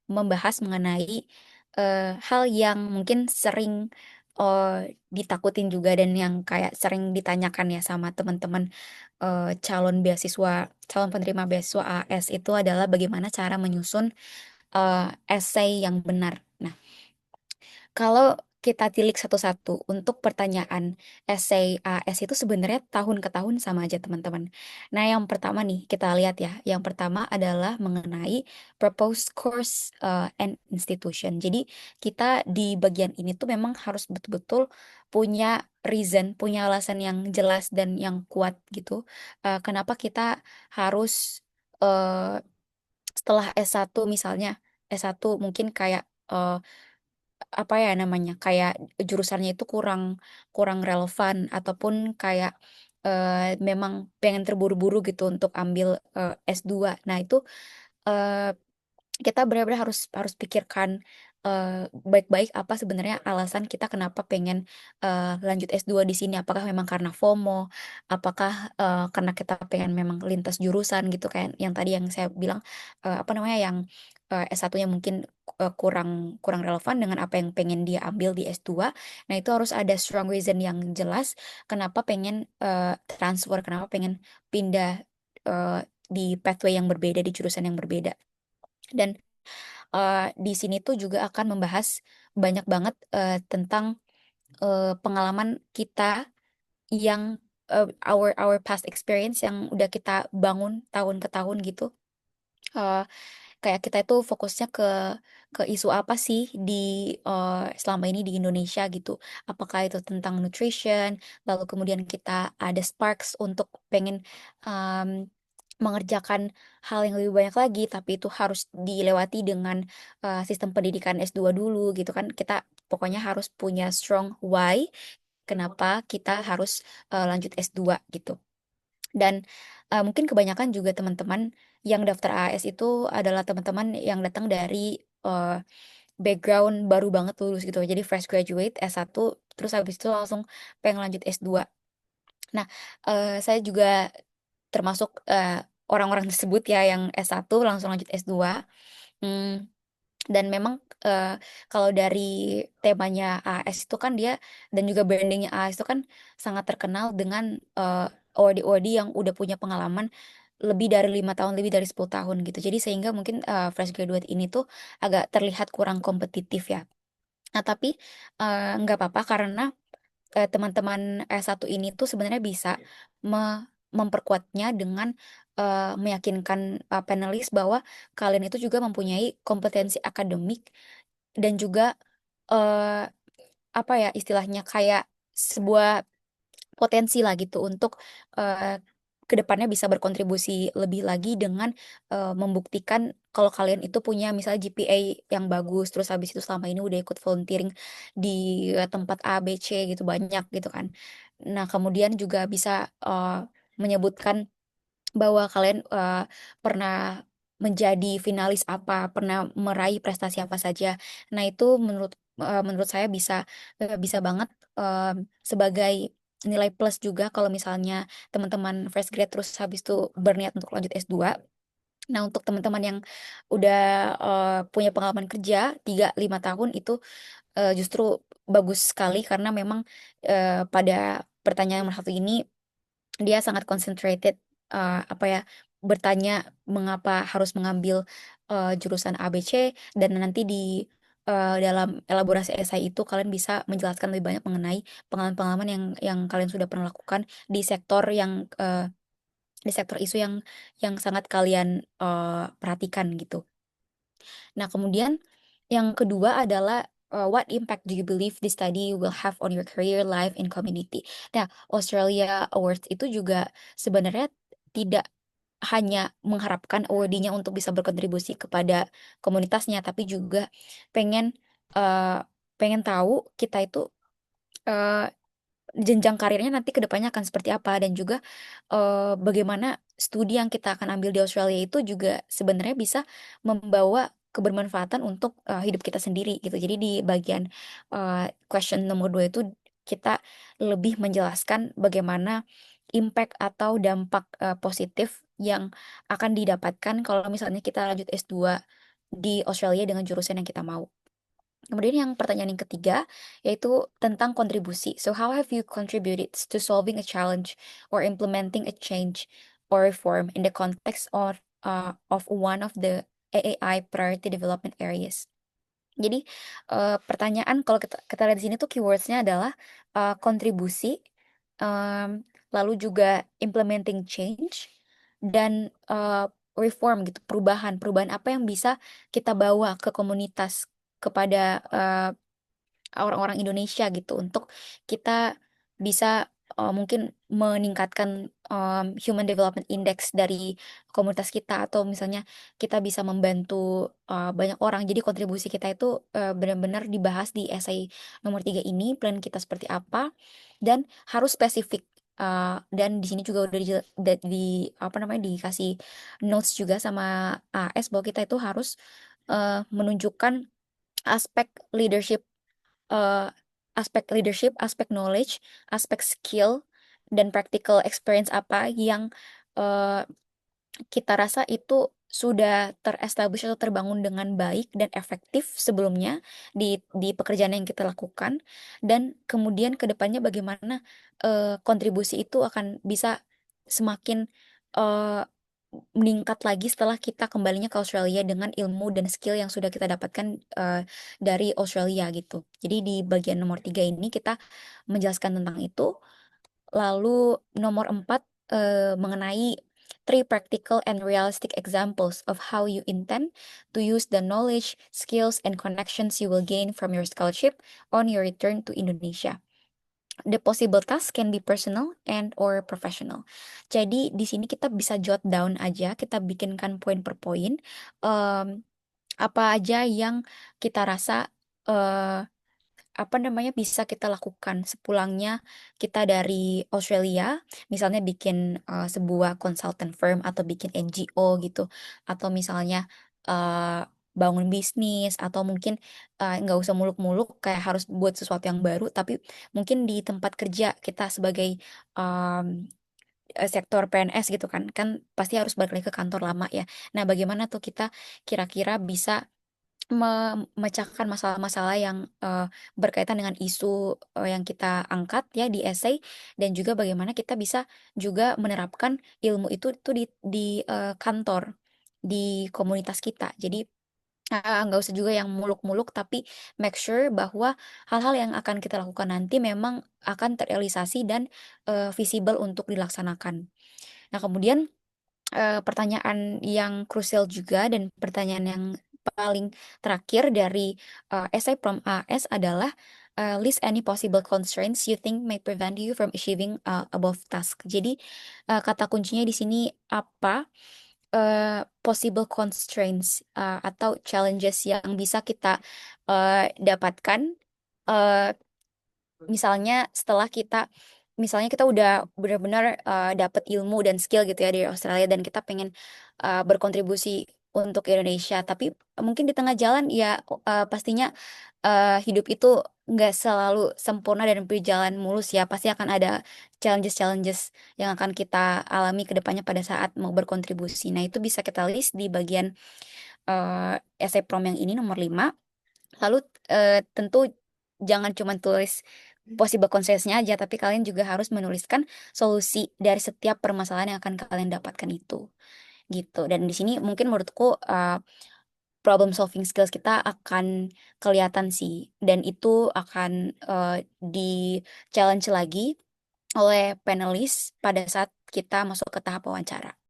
membahas mengenai hal yang mungkin sering ditakutin juga dan yang kayak sering ditanyakan ya sama teman-teman calon penerima beasiswa AS itu adalah bagaimana cara menyusun essay yang benar. Nah, kalau kita tilik satu-satu untuk pertanyaan essay AS itu sebenarnya tahun ke tahun sama aja teman-teman. Nah, yang pertama nih kita lihat ya. Yang pertama adalah mengenai proposed course and institution. Jadi kita di bagian ini tuh memang harus betul-betul punya reason, punya alasan yang jelas dan yang kuat gitu. Kenapa kita harus eh, setelah S1 misalnya, S1 mungkin kayak apa ya namanya kayak jurusannya itu kurang kurang relevan ataupun kayak memang pengen terburu-buru gitu untuk ambil S2. Nah, itu eh, kita benar-benar harus harus pikirkan baik-baik apa sebenarnya alasan kita kenapa pengen lanjut S2 di sini. Apakah memang karena FOMO, apakah karena kita pengen memang lintas jurusan gitu kayak yang tadi yang saya bilang apa namanya yang S1-nya mungkin kurang kurang relevan dengan apa yang pengen dia ambil di S2. Nah, itu harus ada strong reason yang jelas kenapa pengen transfer, kenapa pengen pindah di pathway yang berbeda, di jurusan yang berbeda. Dan di sini tuh juga akan membahas banyak banget tentang pengalaman kita yang our past experience yang udah kita bangun tahun ke tahun gitu. Eh, Kayak kita itu fokusnya ke isu apa sih di selama ini di Indonesia gitu. Apakah itu tentang nutrition, lalu kemudian kita ada sparks untuk pengen um, mengerjakan hal yang lebih banyak lagi, tapi itu harus dilewati dengan sistem pendidikan S2 dulu gitu kan. Kita pokoknya harus punya strong why kenapa kita harus lanjut S2 gitu. Dan mungkin kebanyakan juga teman-teman yang daftar AS itu adalah teman-teman yang datang dari eh, background baru banget lulus gitu. Jadi fresh graduate S1 terus habis itu langsung pengen lanjut S2. Nah, saya juga termasuk orang-orang tersebut ya yang S1 langsung lanjut S2. Hmm, dan memang eh, kalau dari temanya AS itu kan dia dan juga brandingnya AS itu kan sangat terkenal dengan awardee-awardee yang udah punya pengalaman lebih dari 5 tahun, lebih dari 10 tahun gitu. Jadi sehingga mungkin fresh graduate ini tuh agak terlihat kurang kompetitif ya. Nah, tapi nggak apa-apa karena teman-teman S1 ini tuh sebenarnya bisa memperkuatnya dengan meyakinkan panelis bahwa kalian itu juga mempunyai kompetensi akademik dan juga eh, apa ya istilahnya kayak sebuah potensi lah gitu untuk kedepannya bisa berkontribusi lebih lagi dengan membuktikan kalau kalian itu punya misalnya GPA yang bagus terus habis itu selama ini udah ikut volunteering di tempat A B C gitu banyak gitu kan. Nah, kemudian juga bisa menyebutkan bahwa kalian pernah menjadi finalis apa, pernah meraih prestasi apa saja. Nah, itu menurut saya bisa banget sebagai nilai plus juga kalau misalnya teman-teman fresh grad terus habis itu berniat untuk lanjut S2. Nah, untuk teman-teman yang udah punya pengalaman kerja 3-5 tahun itu justru bagus sekali karena memang pada pertanyaan nomor satu ini dia sangat concentrated apa ya bertanya mengapa harus mengambil jurusan ABC dan nanti di dalam elaborasi esai itu kalian bisa menjelaskan lebih banyak mengenai pengalaman-pengalaman yang kalian sudah pernah lakukan di sektor yang di sektor isu yang sangat kalian perhatikan gitu. Nah, kemudian yang kedua adalah what impact do you believe this study will have on your career, life, and community? Nah, Australia Awards itu juga sebenarnya tidak hanya mengharapkan awardee-nya untuk bisa berkontribusi kepada komunitasnya, tapi juga pengen eh, pengen tahu kita itu eh, jenjang karirnya nanti ke depannya akan seperti apa dan juga bagaimana studi yang kita akan ambil di Australia itu juga sebenarnya bisa membawa kebermanfaatan untuk hidup kita sendiri gitu. Jadi di bagian question nomor 2 itu kita lebih menjelaskan bagaimana impact atau dampak positif yang akan didapatkan kalau misalnya kita lanjut S2 di Australia dengan jurusan yang kita mau. Kemudian yang pertanyaan yang ketiga yaitu tentang kontribusi. So how have you contributed to solving a challenge or implementing a change or reform in the context of one of the AAI priority development areas? Jadi pertanyaan kalau kita lihat di sini tuh keywordsnya adalah kontribusi, lalu juga implementing change dan reform gitu, perubahan. Perubahan apa yang bisa kita bawa ke komunitas, kepada orang-orang Indonesia gitu untuk kita bisa mungkin meningkatkan Human Development Index dari komunitas kita atau misalnya kita bisa membantu banyak orang. Jadi kontribusi kita itu benar-benar dibahas di essay nomor 3 ini, plan kita seperti apa dan harus spesifik. Dan di sini juga udah apa namanya dikasih notes juga sama AS bahwa kita itu harus menunjukkan aspek leadership, eh, aspek knowledge, aspek skill, dan practical experience apa yang eh, kita rasa itu sudah terestablish atau terbangun dengan baik dan efektif sebelumnya di pekerjaan yang kita lakukan, dan kemudian ke depannya bagaimana kontribusi itu akan bisa semakin eh, meningkat lagi setelah kita kembalinya ke Australia dengan ilmu dan skill yang sudah kita dapatkan dari Australia gitu. Jadi di bagian nomor 3 ini kita menjelaskan tentang itu. Lalu nomor 4 mengenai three practical and realistic examples of how you intend to use the knowledge, skills, and connections you will gain from your scholarship on your return to Indonesia. The possible task can be personal and or professional. Jadi di sini kita bisa jot down aja, kita bikinkan poin per poin. em, apa aja yang kita rasa eh, apa namanya bisa kita lakukan sepulangnya kita dari Australia, misalnya bikin sebuah consultant firm atau bikin NGO gitu, atau misalnya eh, bangun bisnis, atau mungkin nggak usah muluk-muluk kayak harus buat sesuatu yang baru, tapi mungkin di tempat kerja kita sebagai em, sektor PNS gitu kan, kan pasti harus balik lagi ke kantor lama ya. Nah, bagaimana tuh kita kira-kira bisa memecahkan masalah-masalah yang berkaitan dengan isu yang kita angkat ya di essay, dan juga bagaimana kita bisa juga menerapkan ilmu itu tuh di kantor, di komunitas kita. Jadi nggak usah juga yang muluk-muluk, tapi make sure bahwa hal-hal yang akan kita lakukan nanti memang akan terrealisasi dan visible untuk dilaksanakan. Nah, kemudian pertanyaan yang krusial juga dan pertanyaan yang paling terakhir dari essay from AS adalah list any possible constraints you think may prevent you from achieving above task. Jadi kata kuncinya di sini apa possible constraints atau challenges yang bisa kita dapatkan eh, misalnya setelah kita misalnya kita udah benar-benar dapat ilmu dan skill gitu ya dari Australia, dan kita pengen berkontribusi untuk Indonesia, tapi mungkin di tengah jalan ya pastinya hidup itu nggak selalu sempurna dan berjalan mulus ya, pasti akan ada challenges-challenges yang akan kita alami ke depannya pada saat mau berkontribusi. Nah, itu bisa kita list di bagian essay prom yang ini nomor 5. Lalu tentu jangan cuma tulis possible constraints-nya aja, tapi kalian juga harus menuliskan solusi dari setiap permasalahan yang akan kalian dapatkan itu. Gitu. Dan di sini mungkin menurutku problem solving skills kita akan kelihatan sih. Dan itu akan di challenge lagi oleh panelis pada saat kita masuk ke tahap wawancara.